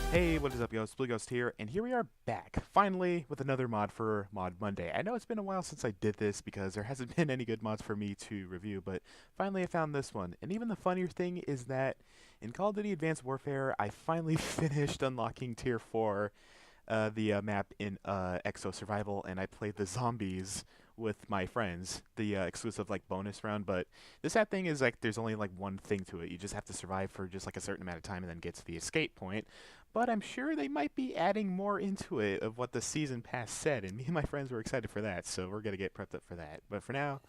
Hey, what is up, guys? Blue Ghost here, and here we are back, finally, with another mod for Mod Monday. I know it's been a while since I did this because there hasn't been any good mods for me to review, but finally I found this one. And even the funnier thing is that in Call of Duty Advanced Warfare, I finally finished unlocking Tier 4, the map in Exo Survival, and I played the zombies with my friends, the exclusive like bonus round. But the sad thing is like there's only like one thing to it. You just have to survive for just like a certain amount of time and then get to the escape point. But I'm sure they might be adding more into it of what the season pass said, and me and my friends were excited for that, so we're gonna get prepped up for that. But for now,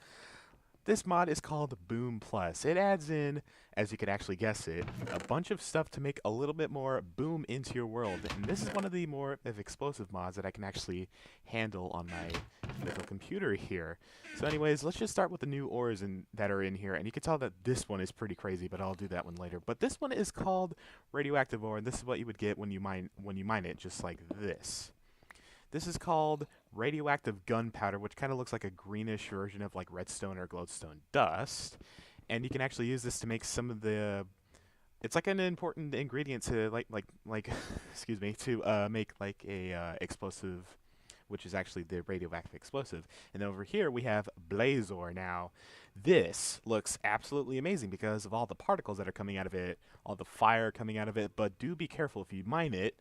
this mod is called Boom Plus. It adds in, as you could actually guess it, a bunch of stuff to make a little bit more boom into your world. And this is one of the more of explosive mods that I can actually handle on my little computer here. So anyways, let's just start with the new ores that are in here. And you can tell that this one is pretty crazy, but I'll do that one later. But this one is called radioactive ore, and this is what you would get when you mine it, just like this. This is called radioactive gunpowder, which kind of looks like a greenish version of like redstone or glowstone dust. And you can actually use this to make some of the. It's like an important ingredient to like excuse me, to make like a explosive, which is actually the radioactive explosive. And then over here we have Blazor. Now, this looks absolutely amazing because of all the particles that are coming out of it, all the fire coming out of it. But do be careful if you mine it,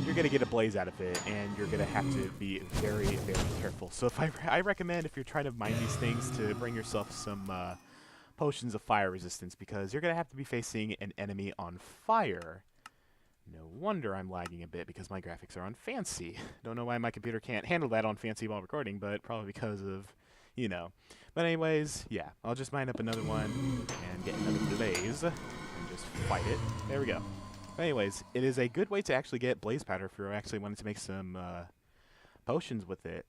you're going to get a blaze out of it, and you're going to have to be very, very careful. So if I recommend, if you're trying to mine these things, to bring yourself some potions of fire resistance, because you're going to have to be facing an enemy on fire. No wonder I'm lagging a bit, because my graphics are on fancy. Don't know why my computer can't handle that on fancy while recording, but probably because of, you know. But anyways, yeah, I'll just mine up another one and get another blaze and just fight it. There we go. Anyways, it is a good way to actually get blaze powder if you're actually wanting to make some potions with it.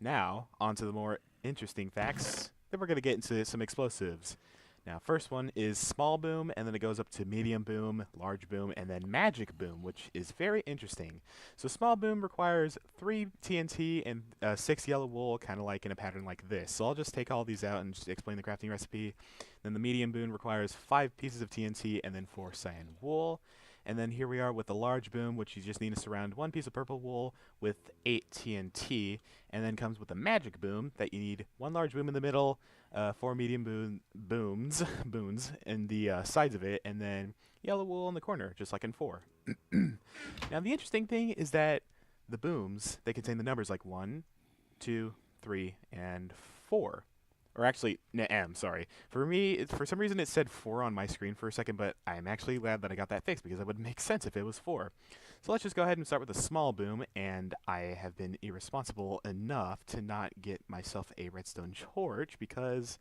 Now, on to the more interesting facts. Then we're going to get into some explosives. Now, first one is small boom, and then it goes up to medium boom, large boom, and then magic boom, which is very interesting. So small boom requires 3 TNT and 6 yellow wool, kind of like in a pattern like this. So I'll just take all these out and just explain the crafting recipe. Then the medium boom requires 5 pieces of TNT and then 4 cyan wool. And then here we are with the large boom, which you just need to surround 1 piece of purple wool with 8 TNT. And then comes with the magic boom that you need 1 large boom in the middle, 4 medium boons in the sides of it, and then yellow wool in the corner, just like in 4. Now the interesting thing is that the booms, they contain the numbers like 1, 2, 3, and 4. Or actually, sorry. For me, for some reason it said 4 on my screen for a second, but I'm actually glad that I got that fixed because that would make sense if it was 4. So let's just go ahead and start with a small boom, and I have been irresponsible enough to not get myself a redstone torch because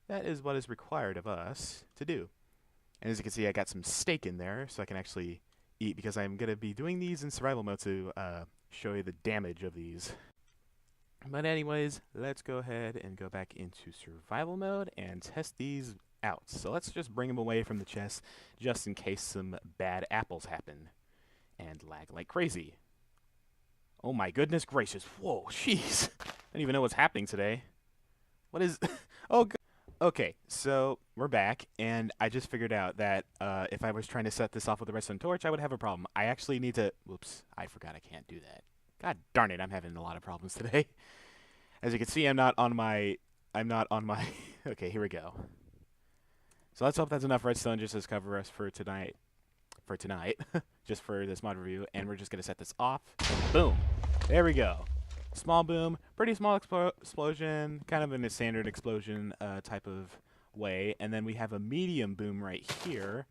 that is what is required of us to do. And as you can see, I got some steak in there so I can actually eat because I'm going to be doing these in survival mode to show you the damage of these. But anyways, let's go ahead and go back into survival mode and test these out. So let's just bring them away from the chest just in case some bad apples happen and lag like crazy. Oh my goodness gracious. Whoa, jeez. I don't even know what's happening today. What is... oh, okay, so we're back, and I just figured out that if I was trying to set this off with a redstone torch, I would have a problem. I actually need to... Whoops, I forgot I can't do that. God darn it, I'm having a lot of problems today. As you can see, I'm not on my... okay, here we go. So let's hope that's enough redstone just to cover us for tonight. Just for this mod review. And we're just going to set this off. Boom. There we go. Small boom. Pretty small explosion. Kind of in a standard explosion type of way. And then we have a medium boom right here.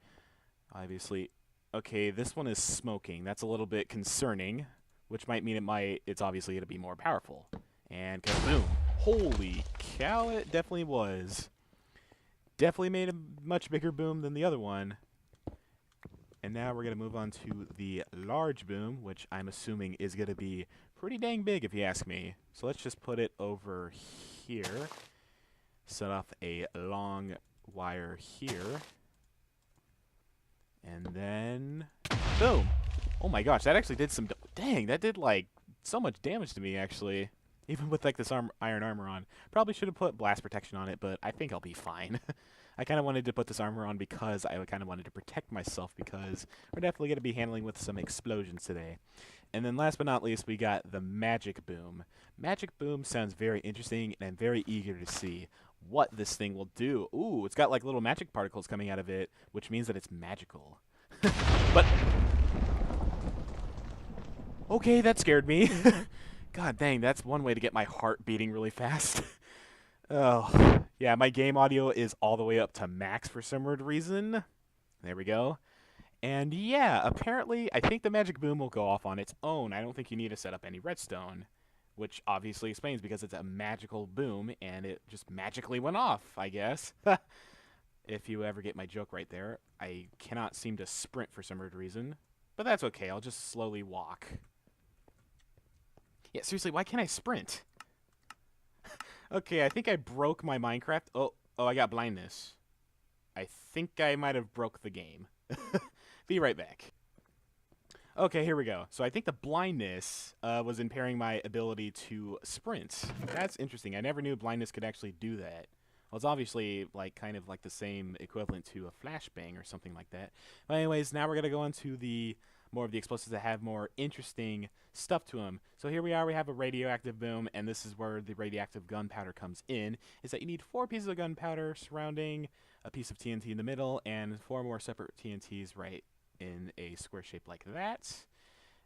Obviously. Okay, this one is smoking. That's a little bit concerning. Which might mean it's obviously going to be more powerful. And kaboom. Holy cow, it definitely was. Definitely made a much bigger boom than the other one. And now we're going to move on to the large boom, which I'm assuming is going to be pretty dang big if you ask me. So let's just put it over here. Set off a long wire here. And then... boom! Oh my gosh, that actually did some... dang, that did like so much damage to me actually. Even with like this iron armor on. Probably should have put blast protection on it, but I think I'll be fine. I kind of wanted to put this armor on because I kind of wanted to protect myself because we're definitely going to be handling with some explosions today. And then last but not least, we got the Magic Boom. Magic Boom sounds very interesting, and I'm very eager to see what this thing will do. Ooh, it's got like little magic particles coming out of it, which means that it's magical. But okay, that scared me. God dang, that's one way to get my heart beating really fast. Oh, yeah, my game audio is all the way up to max for some weird reason. There we go. And yeah, apparently, I think the Magic Boom will go off on its own. I don't think you need to set up any redstone, which obviously explains because it's a magical boom, and it just magically went off, I guess. If you ever get my joke right there. I cannot seem to sprint for some weird reason, but that's okay. I'll just slowly walk. Yeah, seriously, why can't I sprint? Okay, I think I broke my Minecraft. Oh, I got blindness. I think I might have broke the game. Be right back. Okay, here we go. So I think the blindness was impairing my ability to sprint. That's interesting. I never knew blindness could actually do that. Well, it's obviously like kind of like the same equivalent to a flashbang or something like that. But anyways, now we're gonna go on to the more of the explosives that have more interesting stuff to them. So here we are. We have a radioactive boom, and this is where the radioactive gunpowder comes in. Is that you need 4 pieces of gunpowder surrounding a piece of TNT in the middle, and 4 more separate TNTs right in a square shape like that.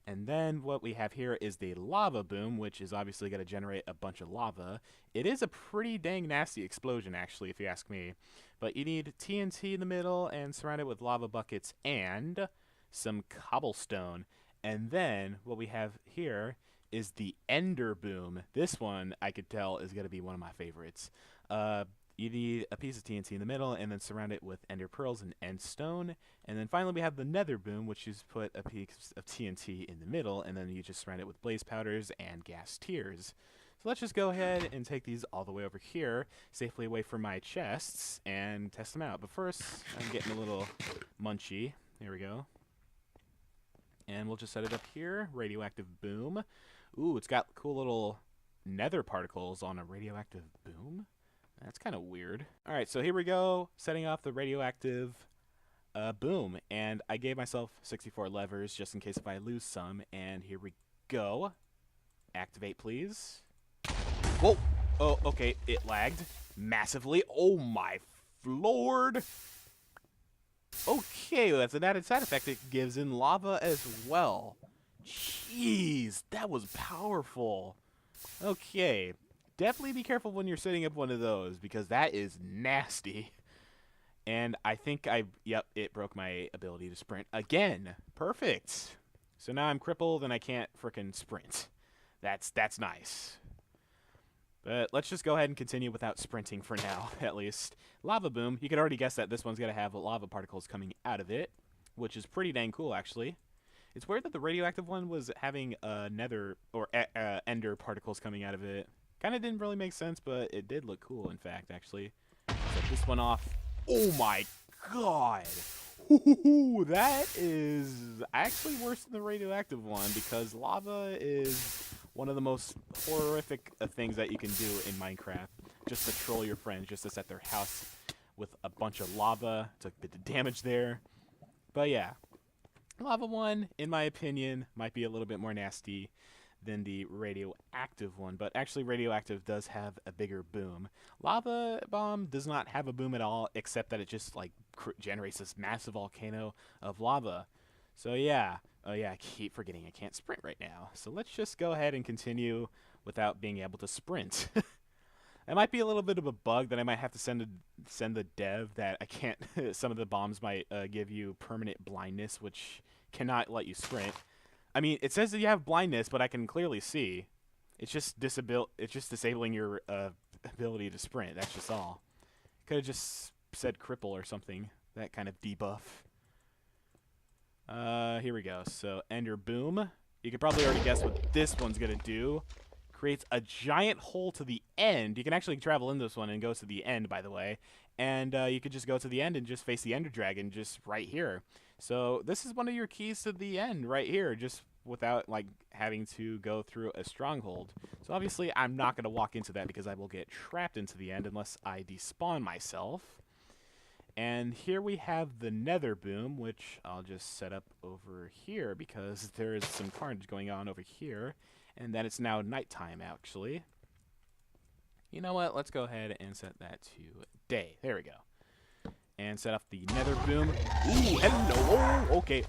And then what we have here is the lava boom, which is obviously going to generate a bunch of lava. It is a pretty dang nasty explosion, actually, if you ask me. But you need TNT in the middle and surround it with lava buckets and some cobblestone. And then what we have here is the ender boom. This one, I could tell, is going to be one of my favorites. You need a piece of TNT in the middle and then surround it with ender pearls and end stone. And then finally we have the nether boom, which is put a piece of TNT in the middle, and then you just surround it with blaze powders and gas tiers. So let's just go ahead and take these all the way over here, safely away from my chests, and test them out. But first, I'm getting a little munchy. There we go. And we'll just set it up here. Radioactive boom. Ooh, it's got cool little nether particles on a radioactive boom. That's kind of weird. All right, so here we go, setting off the radioactive boom. And I gave myself 64 levers just in case if I lose some. And here we go. Activate, please. Whoa. Oh, okay, it lagged massively. Oh, my lord. Okay, well, that's an added side effect. It gives in lava as well. Jeez, that was powerful. Okay. Definitely be careful when you're setting up one of those, because that is nasty. And I think yep, it broke my ability to sprint again. Perfect. So now I'm crippled and I can't frickin' sprint. That's nice. But let's just go ahead and continue without sprinting for now, at least. Lava boom. You can already guess that this one's going to have lava particles coming out of it, which is pretty dang cool, actually. It's weird that the radioactive one was having nether or ender particles coming out of it. Kind of didn't really make sense, but it did look cool, in fact, actually. Set this one off. Oh my god! Ooh, that is actually worse than the radioactive one, because lava is one of the most horrific things that you can do in Minecraft. Just to troll your friends, just to set their house with a bunch of lava. Took a bit of damage there. But yeah, lava one, in my opinion, might be a little bit more nasty than the radioactive one, but actually radioactive does have a bigger boom. Lava bomb does not have a boom at all, except that it just like generates this massive volcano of lava. So yeah, oh yeah, I keep forgetting I can't sprint right now. So let's just go ahead and continue without being able to sprint. That might be a little bit of a bug that I might have to send the dev that I can't. Some of the bombs might give you permanent blindness, which cannot let you sprint. I mean, it says that you have blindness, but I can clearly see. It's just disabling your ability to sprint. That's just all. Could have just said cripple or something. That kind of debuff. Here we go. So ender boom. You could probably already guess what this one's gonna do. Creates a giant hole to the end. You can actually travel in this one and go to the end, by the way. And you could just go to the end and just face the ender dragon just right here. So this is one of your keys to the end right here, just without like having to go through a stronghold. So obviously I'm not going to walk into that because I will get trapped into the end unless I despawn myself. And here we have the nether boom, which I'll just set up over here because there is some carnage going on over here. And that it's now nighttime, actually. You know what? Let's go ahead and set that to day. There we go. And set up the nether boom. Ooh, hello! Oh, okay.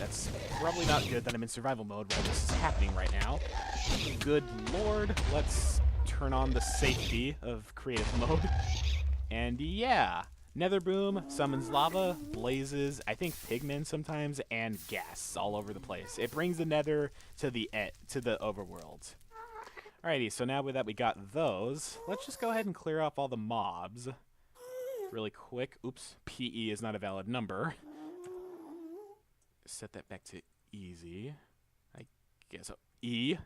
That's probably not good that I'm in survival mode while this is happening right now. Good lord. Let's turn on the safety of creative mode. And yeah. Nether boom summons lava, blazes, I think pigmen sometimes, and gas all over the place. It brings the nether to the overworld. Alrighty, so now that we got those, let's just go ahead and clear off all the mobs really quick. Oops, PE is not a valid number. Set that back to easy. I guess E.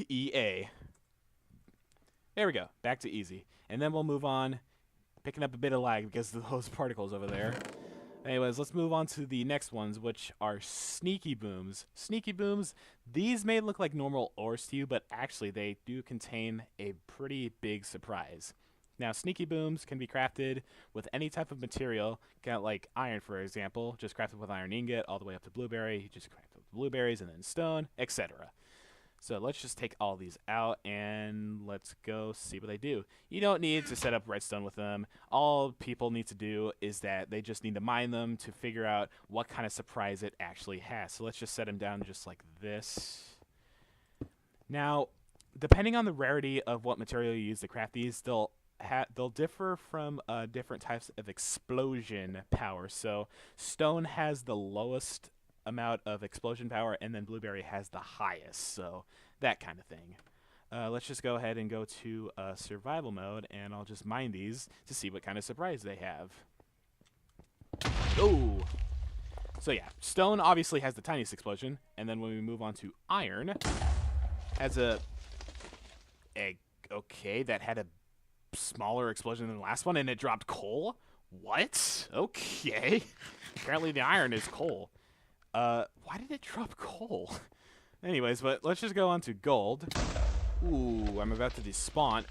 EA. There we go, back to easy. And then we'll move on. Picking up a bit of lag because of those particles over there. Anyways, let's move on to the next ones, which are sneaky booms. Sneaky booms, these may look like normal ores to you, but actually they do contain a pretty big surprise. Now, sneaky booms can be crafted with any type of material, kind of like iron, for example, just crafted with iron ingot all the way up to blueberry. You just craft with blueberries and then stone, etc. So let's just take all these out and let's go see what they do. You don't need to set up redstone with them. All people need to do is that they just need to mine them to figure out what kind of surprise it actually has. So let's just set them down just like this. Now, depending on the rarity of what material you use to craft these, they'll differ from different types of explosion power. So stone has the lowest amount of explosion power, and then blueberry has the highest, so that kind of thing. Let's just go ahead and go to survival mode, and I'll just mine these to see what kind of surprise they have. Oh! So yeah, stone obviously has the tiniest explosion, and then when we move on to iron, has okay, that had a smaller explosion than the last one, and it dropped coal? What? Okay. Apparently the iron is coal. Why did it drop coal? Anyways, but let's just go on to gold. Ooh, I'm about to despawn.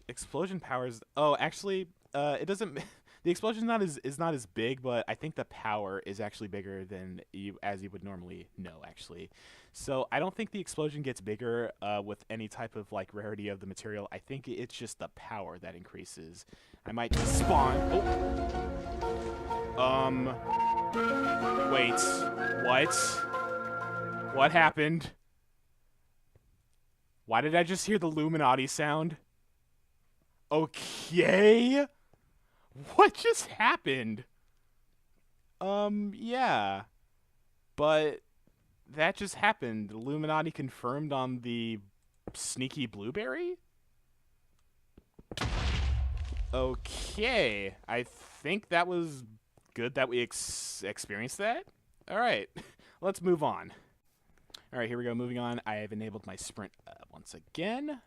Explosion powers. Oh, actually, it doesn't. The explosion is not as big, but I think the power is actually bigger than you would normally know. Actually, so I don't think the explosion gets bigger with any type of like rarity of the material. I think it's just the power that increases. I might despawn. Oh. Wait, what? What happened? Why did I just hear the Illuminati sound? Okay. What just happened? Yeah. But that just happened. The Illuminati confirmed on the sneaky blueberry? Okay. I think that was good that we experienced that. All right, let's move on. All right, here we go. Moving on, I have enabled my sprint once again.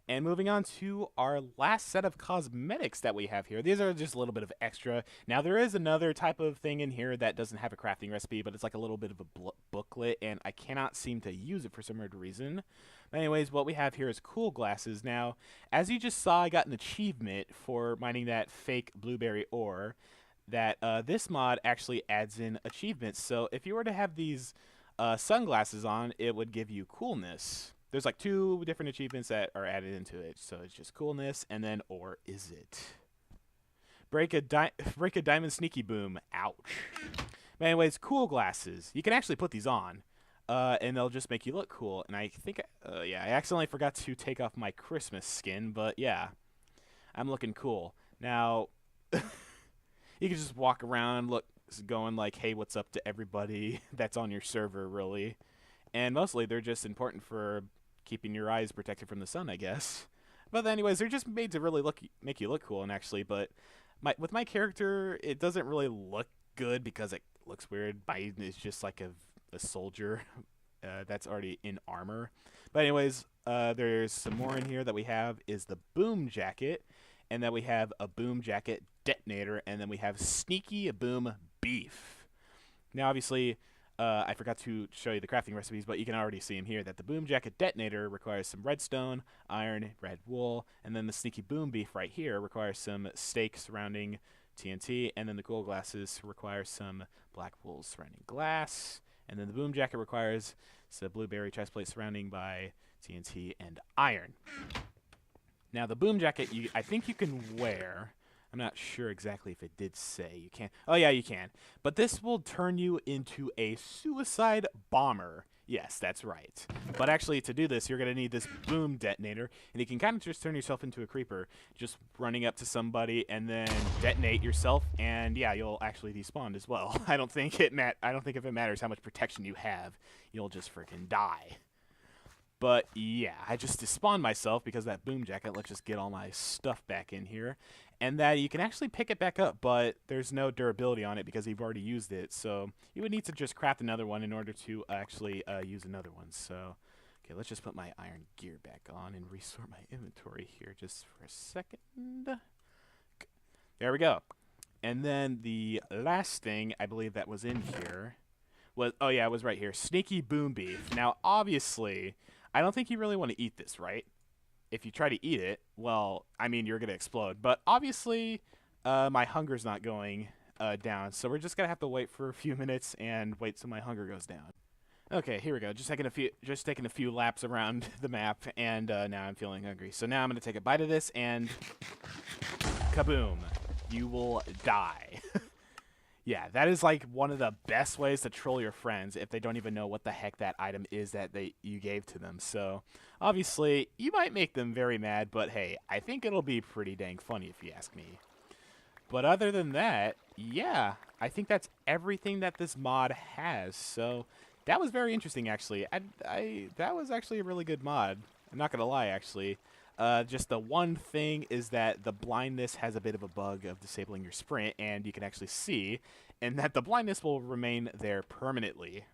And moving on to our last set of cosmetics that we have here. These are just a little bit of extra. Now, there is another type of thing in here that doesn't have a crafting recipe, but it's like a little bit of a booklet, and I cannot seem to use it for some weird reason. But anyways, what we have here is cool glasses. Now, as you just saw, I got an achievement for mining that fake blueberry ore. That this mod actually adds in achievements. So if you were to have these sunglasses on, it would give you coolness. There's like 2 different achievements that are added into it. So it's just coolness, and then, or is it? Break a diamond sneaky boom. Ouch. But anyways, cool glasses. You can actually put these on, and they'll just make you look cool. And I think, yeah, I accidentally forgot to take off my Christmas skin, but yeah, I'm looking cool. Now... You can just walk around, going like, hey, what's up to everybody that's on your server, really. And mostly, they're just important for keeping your eyes protected from the sun, I guess. But anyways, they're just made to really make you look cool, and actually, but with my character, it doesn't really look good because it looks weird. Biden is just like a soldier that's already in armor. But anyways, there's some more in here that we have is the boom jacket. And then we have a boom jacket detonator, and then we have sneaky boom beef. Now, obviously, I forgot to show you the crafting recipes, but you can already see them here, that the boom jacket detonator requires some redstone, iron, red wool, and then the sneaky boom beef right here requires some steak surrounding TNT, and then the gold glasses require some black wool surrounding glass, and then the boom jacket requires some blueberry chest plate surrounding by TNT and iron. Now the boom jacket, I think you can wear. I'm not sure exactly if it did say you can. Oh yeah, you can. But this will turn you into a suicide bomber. Yes, that's right. But actually, to do this, you're going to need this boom detonator, and you can kind of just turn yourself into a creeper, just running up to somebody and then detonate yourself, and yeah, you'll actually despawn as well. I don't think if it matters how much protection you have, you'll just freaking die. But yeah, I just despawned myself because of that boom jacket. Let's just get all my stuff back in here. And that you can actually pick it back up, but there's no durability on it because you've already used it. So you would need to just craft another one in order to actually use another one. So, okay, let's just put my iron gear back on and resort my inventory here just for a second. There we go. And then the last thing I believe that was in here was, oh yeah, it was right here. Sneaky boom beef. Now, obviously, I don't think you really want to eat this, right? If you try to eat it, well, I mean, you're going to explode. But obviously, my hunger's not going down. So we're just going to have to wait for a few minutes and wait till my hunger goes down. Okay, here we go. Just taking a few laps around the map, and now I'm feeling hungry. So now I'm going to take a bite of this, and kaboom. You will die. Yeah, that is like one of the best ways to troll your friends if they don't even know what the heck that item is that you gave to them. So, obviously, you might make them very mad, but hey, I think it'll be pretty dang funny if you ask me. But other than that, yeah, I think that's everything that this mod has. So, that was very interesting, actually. That was actually a really good mod. I'm not going to lie, actually. Just the one thing is that the blindness has a bit of a bug of disabling your sprint, and you can actually see, and that the blindness will remain there permanently.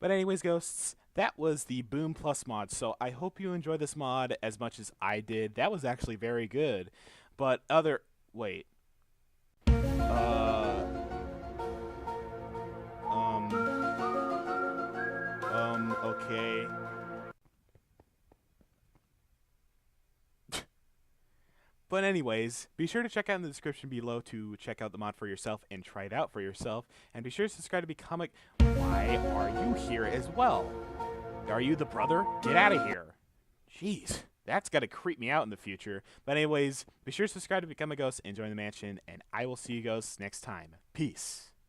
But anyways, ghosts, that was the Boom Plus mod, so I hope you enjoy this mod as much as I did. That was actually very good. But wait. Okay. But anyways, be sure to check out in the description below to check out the mod for yourself and try it out for yourself. And be sure to subscribe to become a... Why are you here as well? Are you the brother? Get out of here. Jeez, that's got to creep me out in the future. But anyways, be sure to subscribe to become a ghost and join the mansion. And I will see you ghosts next time. Peace.